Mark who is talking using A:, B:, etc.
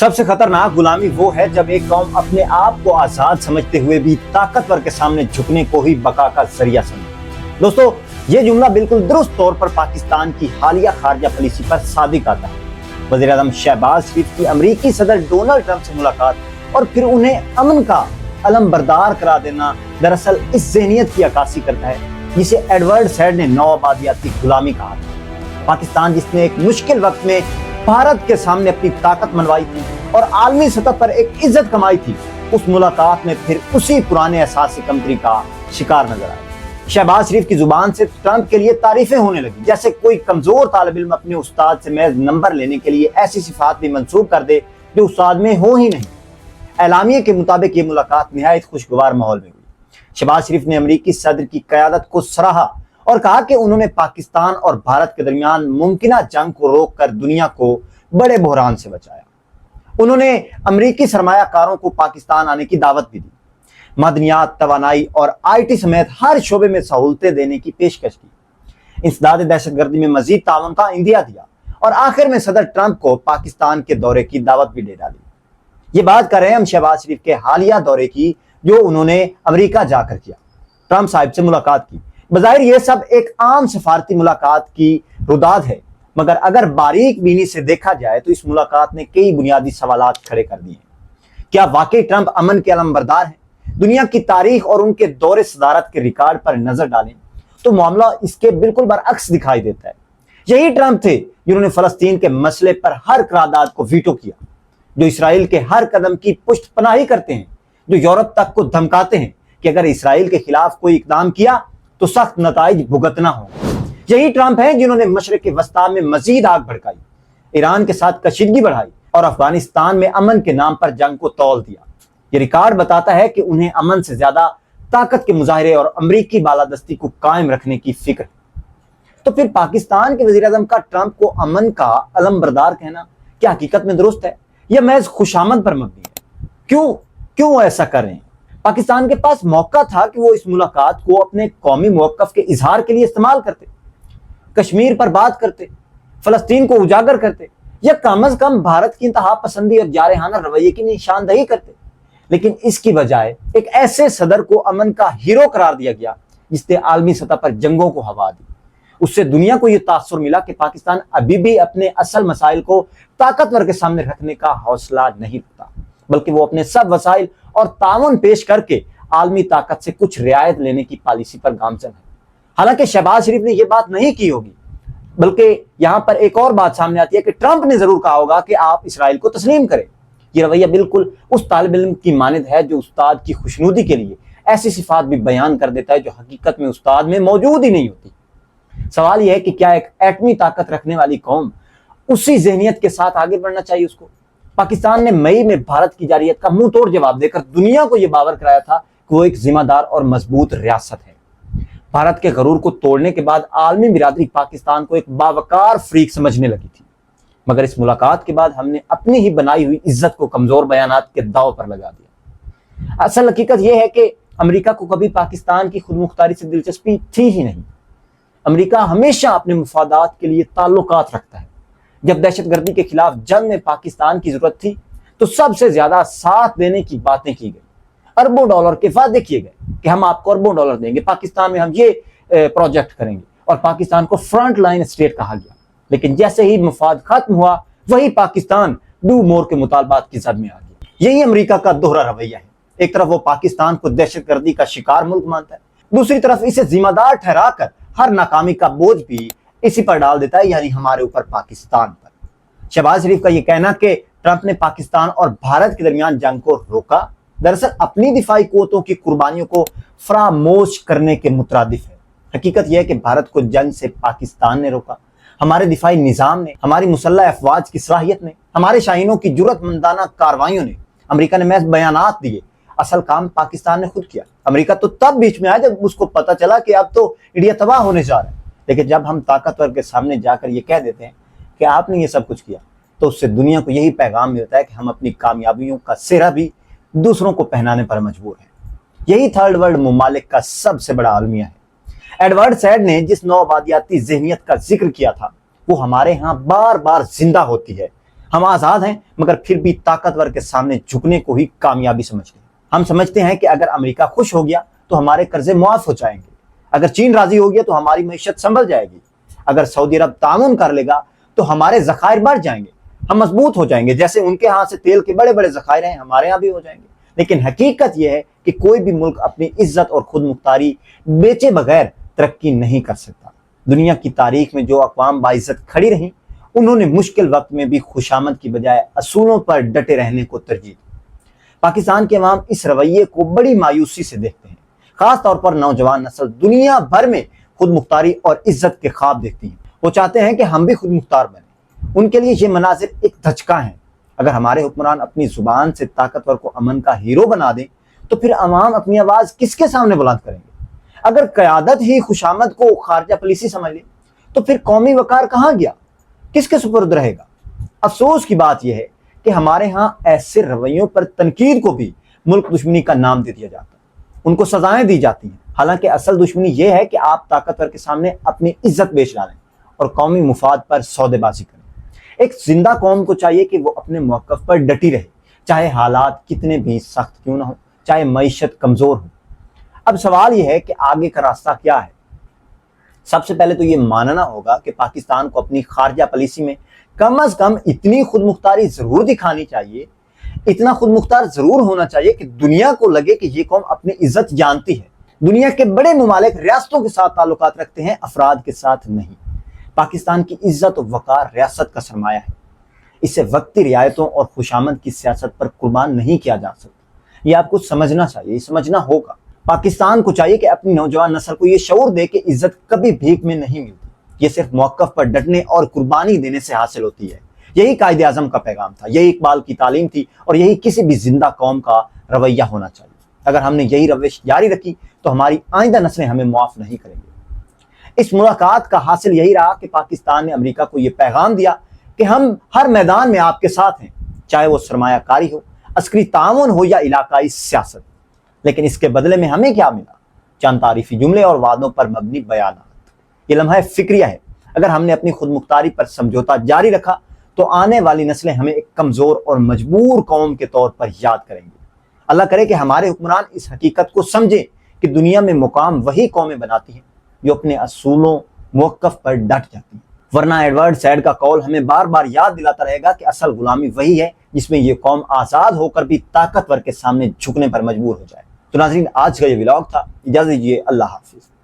A: سب سے خطرناک غلامی وہ ہے جب ایک قوم اپنے آپ کو آزاد سمجھتے ہوئے بھی طاقتور کے سامنے جھکنے کو ہی بقا کا ذریعہ سمجھے۔ دوستو، یہ جملہ بالکل درست طور پر پاکستان کی حالیہ خارجہ پالیسی پر صادق آتا ہے۔ وزیر اعظم شہباز شریف کی امریکی صدر ڈونلڈ ٹرمپ سے ملاقات اور پھر انہیں امن کا علم بردار قرار دینا دراصل اس ذہنیت کی عکاسی کرتا ہے جسے ایڈورڈ سیڈ نے نوآبادیاتی غلامی کہا تھا۔ پاکستان جس نے ایک مشکل وقت میں بھارت کے سامنے اپنی طاقت منوائی تھی اور عالمی سطح پر ایک عزت کمائی تھی، اس ملاقات میں پھر اسی پرانے احساس کمتری کا شکار نظر آیا۔ شہباز شریف کی زبان سے ٹرمپ کے لیے تعریفیں ہونے لگی، جیسے کوئی کمزور طالب علم اپنے استاد سے محض نمبر لینے کے لیے ایسی صفات بھی منسوب کر دے جو استاد میں ہو ہی نہیں۔ اعلامیے کے مطابق یہ ملاقات نہایت خوشگوار ماحول میں ہوئی۔ شہباز شریف نے امریکی صدر کی قیادت کو سراہا اور کہا کہ انہوں نے پاکستان اور بھارت کے درمیان ممکنہ جنگ کو روک کر دنیا کو بڑے بحران سے بچایا۔ انہوں نے امریکی سرمایہ کاروں کو پاکستان آنے کی دعوت بھی دی، معدنیات، توانائی اور آئی ٹی سمیت ہر شعبے میں سہولتیں دینے کی پیشکش کی، انسداد دہشت گردی میں مزید تعاون کا عندیہ دیا اور آخر میں صدر ٹرمپ کو پاکستان کے دورے کی دعوت بھی دے ڈالی۔ یہ بات کر رہے ہیں ہم شہباز شریف کے حالیہ دورے کی جو انہوں نے امریکہ جا کر کیا، ٹرمپ صاحب سے ملاقات کی۔ بظاہر یہ سب ایک عام سفارتی ملاقات کی رداد ہے، مگر اگر باریک بینی سے دیکھا جائے تو اس ملاقات نے کئی بنیادی سوالات کھڑے کر دیے ہیں۔ کیا واقعی ٹرمپ امن کے علم بردار ہیں؟ دنیا کی تاریخ اور ان کے دور صدارت کے ریکارڈ پر نظر ڈالیں تو معاملہ اس کے بالکل برعکس دکھائی دیتا ہے۔ یہی ٹرمپ تھے جنہوں نے فلسطین کے مسئلے پر ہر قرارداد کو ویٹو کیا، جو اسرائیل کے ہر قدم کی پشت پناہی کرتے ہیں، جو یورپ تک کو دھمکاتے ہیں کہ اگر اسرائیل کے خلاف کوئی اقدام کیا تو سخت نتائج بھگتنا ہو۔ یہی ٹرمپ ہیں جنہوں نے مشرق وسطیٰ میں مزید آگ بھڑکائی، ایران کے ساتھ کشیدگی بڑھائی اور افغانستان میں امن کے نام پر جنگ کو تول دیا۔ یہ ریکارڈ بتاتا ہے کہ انہیں امن سے زیادہ طاقت کے مظاہرے اور امریکی بالادستی کو قائم رکھنے کی فکر ہے۔ تو پھر پاکستان کے وزیر اعظم کا ٹرمپ کو امن کا علم بردار کہنا کیا حقیقت میں درست ہے یا محض خوشامد پر مبنی ہے؟ کیوں وہ ایسا کر رہے ہیں؟ پاکستان کے پاس موقع تھا کہ وہ اس ملاقات کو اپنے قومی موقف کے اظہار کے لیے استعمال کرتے، کشمیر پر بات کرتے، فلسطین کو اجاگر کرتے یا کم از کم بھارت کی انتہا پسندی اور جارحانہ رویے کی نشاندہی کرتے، لیکن اس کی بجائے ایک ایسے صدر کو امن کا ہیرو قرار دیا گیا جس نے عالمی سطح پر جنگوں کو ہوا دی۔ اس سے دنیا کو یہ تاثر ملا کہ پاکستان ابھی بھی اپنے اصل مسائل کو طاقتور کے سامنے رکھنے کا حوصلہ نہیں رکھتا، بلکہ وہ اپنے سب وسائل اور تعاون پیش کر کے عالمی طاقت سے کچھ رعایت لینے کی پالیسی پر گامزن ہے۔ حالانکہ شہباز شریف نے یہ بات نہیں کی ہوگی، بلکہ یہاں پر ایک اور بات سامنے آتی ہے کہ ٹرمپ نے ضرور کہا ہوگا کہ آپ اسرائیل کو تسلیم کریں۔ یہ رویہ بالکل اس طالب علم کی مانند ہے جو استاد کی خوشنودی کے لیے ایسی صفات بھی بیان کر دیتا ہے جو حقیقت میں استاد میں موجود ہی نہیں ہوتی۔ سوال یہ ہے کہ کیا ایک ایٹمی طاقت رکھنے والی قوم اسی ذہنیت کے ساتھ آگے بڑھنا چاہیے اس کو؟ پاکستان نے مئی میں بھارت کی جارحیت کا منہ توڑ جواب دے کر دنیا کو یہ باور کرایا تھا کہ وہ ایک ذمہ دار اور مضبوط ریاست ہے۔ بھارت کے غرور کو توڑنے کے بعد عالمی برادری پاکستان کو ایک باوقار فریق سمجھنے لگی تھی، مگر اس ملاقات کے بعد ہم نے اپنی ہی بنائی ہوئی عزت کو کمزور بیانات کے داؤ پر لگا دیا۔ اصل حقیقت یہ ہے کہ امریکہ کو کبھی پاکستان کی خود مختاری سے دلچسپی تھی ہی نہیں۔ امریکہ ہمیشہ اپنے مفادات کے لیے تعلقات رکھتا ہے۔ جب دہشت گردی کے خلاف جنگ میں پاکستان کی ضرورت تھی تو سب سے زیادہ ساتھ دینے کی باتیں کی گئی، اربوں ڈالر کے وعدے کیے گئے کہ ہم آپ کو اربوں ڈالر دیں گے، پاکستان میں ہم یہ پروجیکٹ کریں گے، اور پاکستان کو فرنٹ لائن اسٹیٹ کہا گیا۔ لیکن جیسے ہی مفاد ختم ہوا وہی پاکستان ڈو مور کے مطالبات کی زد میں آ گیا۔ یہی امریکہ کا دوہرا رویہ ہے۔ ایک طرف وہ پاکستان کو دہشت گردی کا شکار ملک مانتا ہے، دوسری طرف اسے ذمہ دار ٹھہرا کر ہر ناکامی کا بوجھ بھی اسی پر ڈال دیتا ہے، یعنی ہمارے اوپر، پاکستان پر۔ شہباز شریف کا یہ کہنا کہ ٹرمپ نے پاکستان اور بھارت کے درمیان جنگ کو روکا دراصل اپنی دفاعی قوتوں کی قربانیوں کو فراموش کرنے کے مترادف ہے۔ حقیقت یہ ہے کہ بھارت کو جنگ سے پاکستان نے روکا، ہمارے دفاعی نظام نے، ہماری مسلح افواج کی صلاحیت نے، ہمارے شاہینوں کی جرأت مندانہ کاروائیوں نے۔ امریکہ نے محض بیانات دیے، اصل کام پاکستان نے خود کیا۔ امریکہ تو تب بیچ میں آیا جب اس کو پتہ چلا کہ اب تو انڈیا تباہ ہونے جا رہا ہے، لیکن جب ہم طاقتور کے سامنے جا کر یہ کہہ دیتے ہیں کہ آپ نے یہ سب کچھ کیا تو اس سے دنیا کو یہی پیغام ملتا ہے کہ ہم اپنی کامیابیوں کا سہرا بھی دوسروں کو پہنانے پر مجبور ہیں۔ یہی تھرڈ ورلڈ ممالک کا سب سے بڑا المیہ ہے۔ ایڈورڈ سیڈ نے جس نوآبادیاتی ذہنیت کا ذکر کیا تھا وہ ہمارے ہاں بار بار زندہ ہوتی ہے، ہم آزاد ہیں مگر پھر بھی طاقتور کے سامنے جھکنے کو ہی کامیابی سمجھتے ہیں۔ ہم سمجھتے ہیں کہ اگر امریکہ خوش ہو گیا تو ہمارے قرضے معاف ہو جائیں گے، اگر چین راضی ہو گیا تو ہماری معیشت سنبھل جائے گی، اگر سعودی عرب تعاون کر لے گا تو ہمارے ذخائر بڑھ جائیں گے، ہم مضبوط ہو جائیں گے، جیسے ان کے ہاں سے تیل کے بڑے بڑے ذخائر ہیں ہمارے ہاں بھی ہو جائیں گے۔ لیکن حقیقت یہ ہے کہ کوئی بھی ملک اپنی عزت اور خود مختاری بیچے بغیر ترقی نہیں کر سکتا۔ دنیا کی تاریخ میں جو اقوام باعزت کھڑی رہیں انہوں نے مشکل وقت میں بھی خوشامد کی بجائے اصولوں پر ڈٹے رہنے کو ترجیح دی۔ پاکستان کے عوام اس رویے کو بڑی مایوسی سے دیکھتے ہیں، خاص طور پر نوجوان نسل دنیا بھر میں خود مختاری اور عزت کے خواب دیکھتی ہیں۔ وہ چاہتے ہیں کہ ہم بھی خود مختار بنیں۔ ان کے لیے یہ مناظر ایک دھچکا ہے۔ اگر ہمارے حکمران اپنی زبان سے طاقتور کو امن کا ہیرو بنا دیں تو پھر عوام اپنی آواز کس کے سامنے بلند کریں گے؟ اگر قیادت ہی خوشامد کو خارجہ پالیسی سمجھ لے تو پھر قومی وقار کہاں گیا، کس کے سپرد رہے گا؟ افسوس کی بات یہ ہے کہ ہمارے ہاں ایسے رویوں پر تنقید کو بھی ملک دشمنی کا نام دے دیا جاتا ہے، ان کو سزائیں دی جاتی ہیں، حالانکہ اصل دشمنی یہ ہے کہ آپ طاقتور کے سامنے اپنی عزت بیچ ڈالیں اور قومی مفاد پر سودے بازی کریں۔ ایک زندہ قوم کو چاہیے کہ وہ اپنے موقف پر ڈٹی رہے، چاہے حالات کتنے بھی سخت کیوں نہ ہو، چاہے معیشت کمزور ہو۔ اب سوال یہ ہے کہ آگے کا راستہ کیا ہے؟ سب سے پہلے تو یہ ماننا ہوگا کہ پاکستان کو اپنی خارجہ پالیسی میں کم از کم اتنی خود مختاری ضرور دکھانی چاہیے، اتنا خود مختار ضرور ہونا چاہیے کہ دنیا کو لگے کہ یہ قوم اپنی عزت جانتی ہے۔ دنیا کے بڑے ممالک ریاستوں کے ساتھ تعلقات رکھتے ہیں، افراد کے ساتھ نہیں۔ پاکستان کی عزت و وقار ریاست کا سرمایہ ہے، اسے وقتی رعایتوں اور خوشامد کی سیاست پر قربان نہیں کیا جا سکتا۔ یہ آپ کو سمجھنا چاہیے، یہ سمجھنا ہوگا۔ پاکستان کو چاہیے کہ اپنی نوجوان نسل کو یہ شعور دے کہ عزت کبھی بھیک میں نہیں ملتی، یہ صرف موقف پر ڈٹنے اور قربانی دینے سے حاصل ہوتی ہے۔ یہی قائد اعظم کا پیغام تھا، یہی اقبال کی تعلیم تھی، اور یہی کسی بھی زندہ قوم کا رویہ ہونا چاہیے۔ اگر ہم نے یہی روش جاری رکھی تو ہماری آئندہ نسلیں ہمیں معاف نہیں کریں گے۔ اس ملاقات کا حاصل یہی رہا کہ پاکستان نے امریکہ کو یہ پیغام دیا کہ ہم ہر میدان میں آپ کے ساتھ ہیں، چاہے وہ سرمایہ کاری ہو، عسکری تعاون ہو یا علاقائی سیاست۔ لیکن اس کے بدلے میں ہمیں کیا ملا؟ چند تعریفی جملے اور وعدوں پر مبنی بیانات۔ یہ لمحہ فکریہ ہے۔ اگر ہم نے اپنی خود مختاری پر سمجھوتا جاری رکھا تو آنے والی نسلیں ہمیں ایک کمزور اور مجبور قوم کے طور پر یاد کریں گی۔ اللہ کرے کہ ہمارے حکمران اس حقیقت کو سمجھیں کہ دنیا میں مقام وہی قومیں بناتی ہیں جو اپنے اصولوں موقف پر ڈٹ جاتی ہیں، ورنہ ایڈورڈ سیڈ کا قول ہمیں بار بار یاد دلاتا رہے گا کہ اصل غلامی وہی ہے جس میں یہ قوم آزاد ہو کر بھی طاقتور کے سامنے جھکنے پر مجبور ہو جائے۔ تو ناظرین، آج کا یہ ولاگ تھا، اجازت دیجیے، اللہ حافظ۔